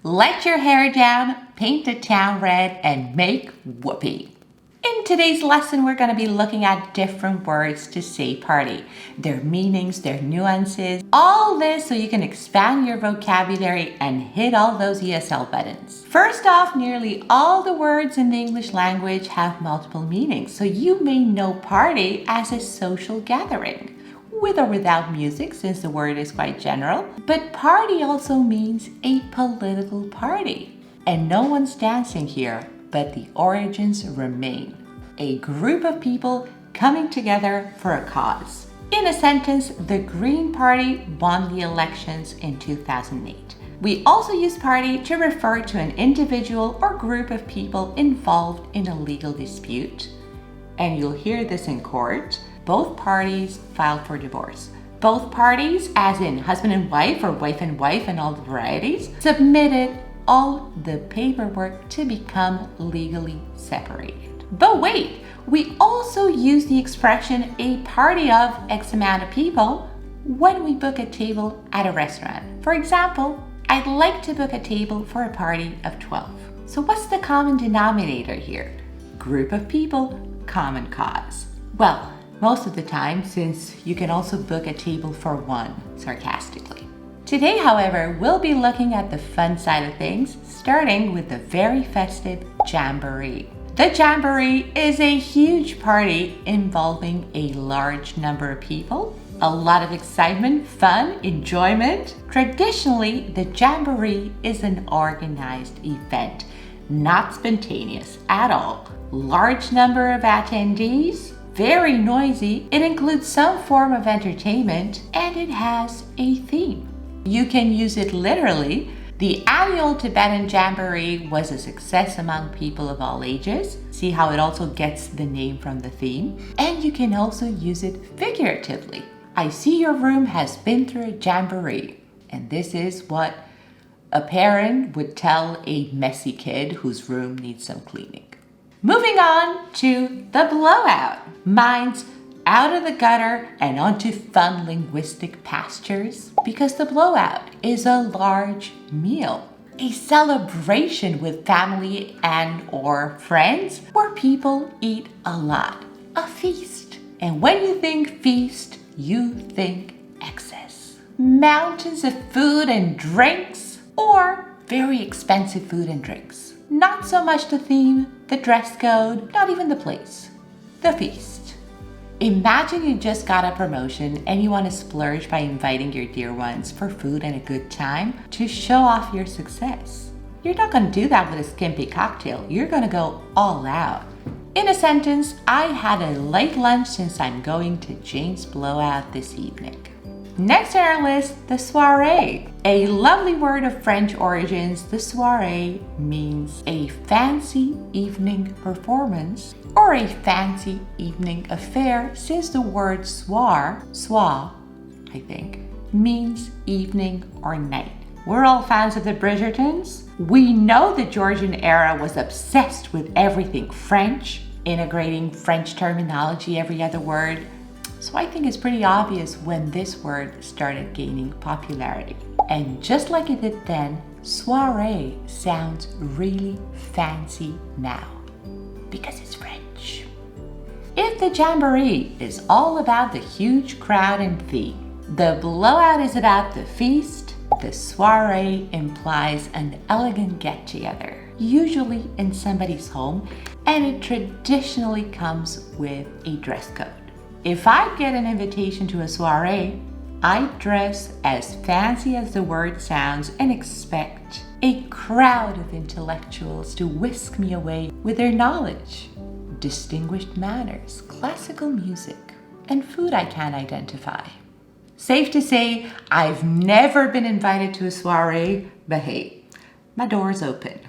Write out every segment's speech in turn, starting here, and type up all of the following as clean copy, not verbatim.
let your hair down, paint the town red, and make whoopee. In today's lesson, we're going to be looking at different words to say party, their meanings, their nuances, all this so you can expand your vocabulary and hit all those ESL buttons. First off, nearly all the words in the English language have multiple meanings, so you may know party as a social gathering, with or without music since the word is quite general, but party also means a political party. And no one's dancing here, but the origins remain. A group of people coming together for a cause. In a sentence, the Green Party won the elections in 2008. We also use party to refer to an individual or group of people involved in a legal dispute. And you'll hear this in court. Both parties filed for divorce. Both parties, as in husband and wife or wife and all the varieties, submitted all the paperwork to become legally separated. But wait, we also use the expression a party of X amount of people when we book a table at a restaurant. For example, I'd like to book a table for a party of 12. So what's the common denominator here? Group of people, common cause. Well, most of the time, since you can also book a table for one, sarcastically. Today, however, we'll be looking at the fun side of things, starting with the very festive Jamboree. The Jamboree is a huge party involving a large number of people, a lot of excitement, fun, enjoyment. Traditionally, the Jamboree is an organized event, not spontaneous at all. Large number of attendees, very noisy. It includes some form of entertainment, and it has a theme. You can use it literally. The annual Tibetan Jamboree was a success among people of all ages. See how it also gets the name from the theme? And you can also use it figuratively. I see your room has been through a Jamboree. And this is what a parent would tell a messy kid whose room needs some cleaning. Moving on to the blowout. Mine's out of the gutter and onto fun linguistic pastures, because the blowout is a large meal, a celebration with family and or friends where people eat a lot, a feast. And when you think feast, you think excess. Mountains of food and drinks, or very expensive food and drinks. Not so much the theme, the dress code, not even the place, the feast. Imagine you just got a promotion and you want to splurge by inviting your dear ones for food and a good time to show off your success. You're not going to do that with a skimpy cocktail. You're going to go all out. In a sentence, I had a light lunch since I'm going to Jane's blowout this evening. Next on our list, the soiree. A lovely word of French origins, the soiree means a fancy evening performance or a fancy evening affair, since the word soir, I think, means evening or night. We're all fans of the Bridgertons. We know the Georgian era was obsessed with everything French, integrating French terminology every other word. So I think it's pretty obvious when this word started gaining popularity. And just like it did then, soiree sounds really fancy now because it's French. If the Jamboree is all about the huge crowd and theme, the blowout is about the feast, the soiree implies an elegant get-together, usually in somebody's home, and it traditionally comes with a dress code. If I get an invitation to a soiree, I dress as fancy as the word sounds and expect a crowd of intellectuals to whisk me away with their knowledge, distinguished manners, classical music, and food I can't identify. Safe to say, I've never been invited to a soiree, but hey, my door's open.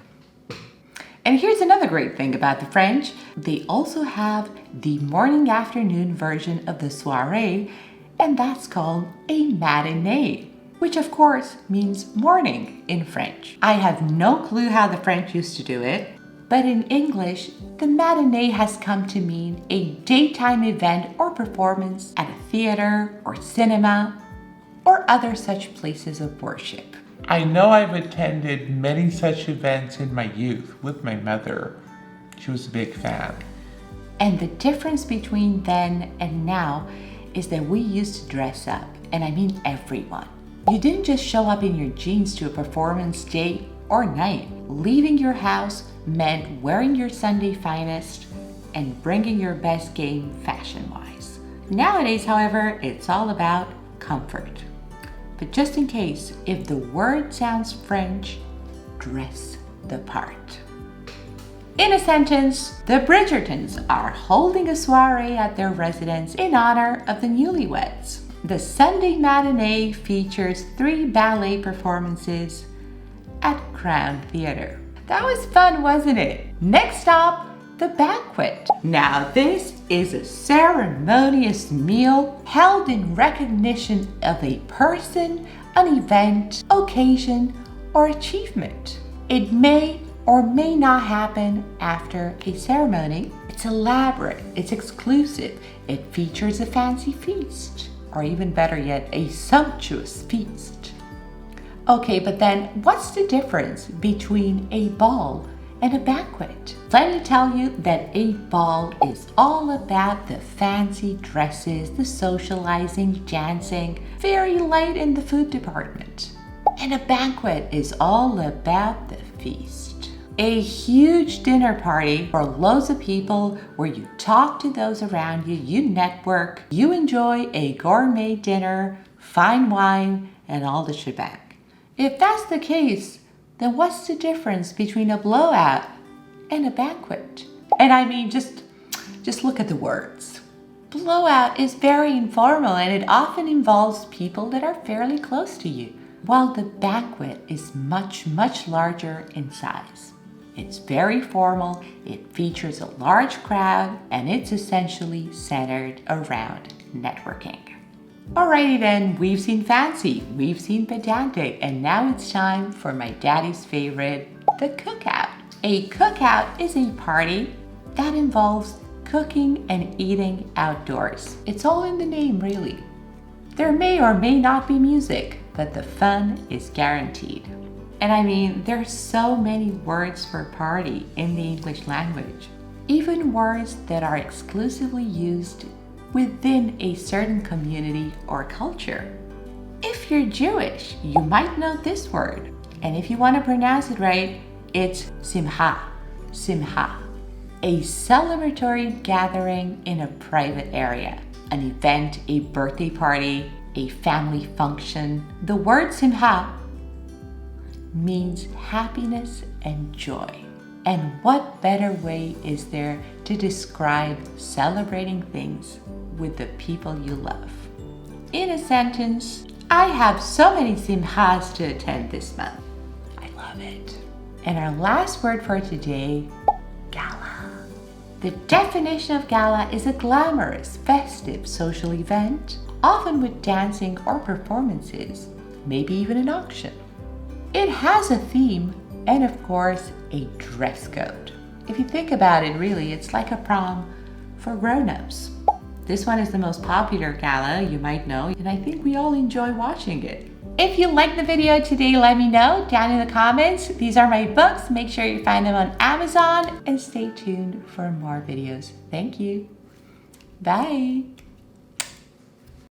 And here's another great thing about the French. They also have the morning-afternoon version of the soiree, and that's called a matinee, which of course means morning in French. I have no clue how the French used to do it, but in English, the matinee has come to mean a daytime event or performance at a theater or cinema or other such places of worship. I know I've attended many such events in my youth with my mother. She was a big fan. And the difference between then and now is that we used to dress up, and I mean everyone. You didn't just show up in your jeans to a performance day or night. Leaving your house meant wearing your Sunday finest and bringing your best game fashion-wise. Nowadays, however, it's all about comfort. But just in case, if the word sounds French, dress the part. In a sentence, the Bridgertons are holding a soiree at their residence in honor of the newlyweds. The Sunday matinee features 3 ballet performances at Crown Theatre. That was fun, wasn't it? Next stop, the banquet. Now this is a ceremonious meal held in recognition of a person, an event, occasion, or achievement. It may or may not happen after a ceremony. It's elaborate, it's exclusive, it features a fancy feast, or even better yet, a sumptuous feast. Okay, but then what's the difference between a ball and a banquet? Let me tell you that a ball is all about the fancy dresses, the socializing, dancing, very light in the food department. And a banquet is all about the feast. A huge dinner party for loads of people where you talk to those around you, you network, you enjoy a gourmet dinner, fine wine, and all the shebang. If that's the case, then what's the difference between a blowout and a banquet? And I mean, just look at the words. Blowout is very informal and it often involves people that are fairly close to you, while the banquet is much, much larger in size. It's very formal, it features a large crowd, and it's essentially centered around networking. Alrighty then, we've seen fancy, we've seen pedantic, and now it's time for my daddy's favorite, the cookout. A cookout is a party that involves cooking and eating outdoors. It's all in the name, really. There may or may not be music, but the fun is guaranteed. And I mean, there's so many words for party in the English language, even words that are exclusively used within a certain community or culture. If you're Jewish, you might know this word. And if you want to pronounce it right, it's Simcha. Simcha. A celebratory gathering in a private area. An event, a birthday party, a family function. The word Simcha means happiness and joy. And what better way is there to describe celebrating things with the people you love? In a sentence, I have so many simchas to attend this month. I love it. And our last word for today, gala. The definition of gala is a glamorous, festive social event, often with dancing or performances, maybe even an auction. It has a theme and of course a dress code. If you think about it, really, it's like a prom for grown-ups. This one is the most popular gala, you might know, and I think we all enjoy watching it. If you liked the video today, let me know down in the comments. These are my books. Make sure you find them on Amazon and stay tuned for more videos. Thank you. Bye.